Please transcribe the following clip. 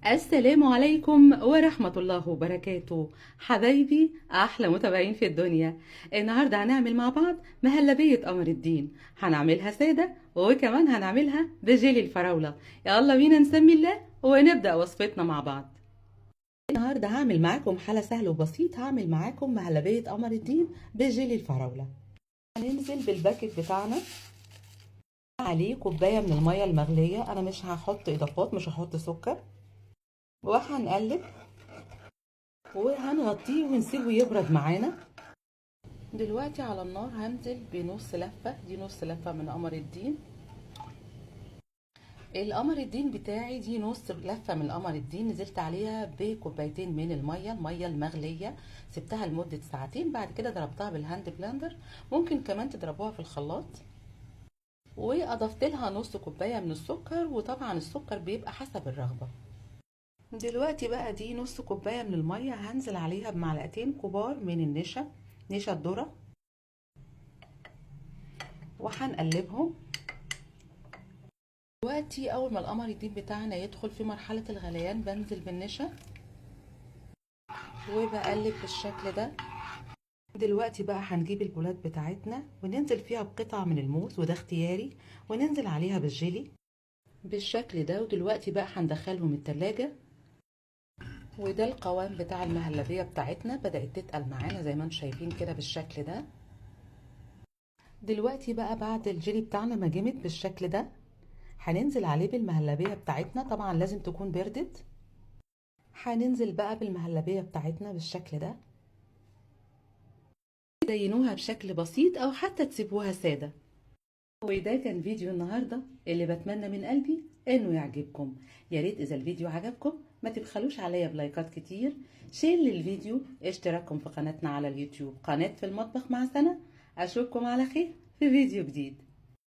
السلام عليكم ورحمة الله وبركاته. حبايبي أحلى متابعين في الدنيا. النهاردة هنعمل مع بعض مهلبية قمر الدين. هنعملها سادة وكمان هنعملها بجيلي الفراولة. يلا بينا نسمي الله ونبدأ وصفتنا مع بعض. النهاردة هعمل معاكم حالة سهل وبسيط. هعمل معاكم مهلبية قمر الدين بجيلي الفراولة. هننزل بالباكت بتاعنا عليه كوباية من المية المغلية. أنا مش هحط إضافات، مش هحط سكر، وهنقلب وهنغطيه ونسيبه يبرد معانا. دلوقتي على النار هنزل بنص لفة، دي نص لفة من قمر الدين. القمر الدين بتاعي دي نص لفة من قمر الدين، نزلت عليها بكوبايتين من المية المغلية، سبتها لمدة ساعتين. بعد كده ضربتها بالهاند بلندر، ممكن كمان تضربوها في الخلاط، واضفت لها نص كوباية من السكر، وطبعا السكر بيبقى حسب الرغبة. دلوقتي بقى دي نص كوباية من المية هنزل عليها بمعلقتين كبار من النشا، نشا الذرة، وهنقلبهم. دلوقتي اول ما القمر الدين بتاعنا يدخل في مرحلة الغليان بنزل بالنشا وبقلب بالشكل ده. دلوقتي بقى هنجيب البولات بتاعتنا وننزل فيها بقطع من الموز، وده اختياري، وننزل عليها بالجيلي بالشكل ده. ودلوقتي بقى هندخلهم التلاجة. وده القوام بتاع المهلبية بتاعتنا، بدأت تتقل معانا زي ما انتم شايفين كده بالشكل ده. دلوقتي بقى بعد الجيلي بتاعنا ما جمد بالشكل ده هننزل عليه بالمهلبية بتاعتنا، طبعا لازم تكون بردت. هننزل بقى بالمهلبية بتاعتنا بالشكل ده، تزينوها بشكل بسيط او حتى تسيبوها سادة. وده كان فيديو النهاردة اللي بتمنى من قلبي انه يعجبكم. يا ريت اذا الفيديو عجبكم ما تبخلوش عليا بلايكات كتير، شير للفيديو، اشتراككم في قناتنا على اليوتيوب قناة في المطبخ مع سنة. اشوفكم على خير في فيديو جديد.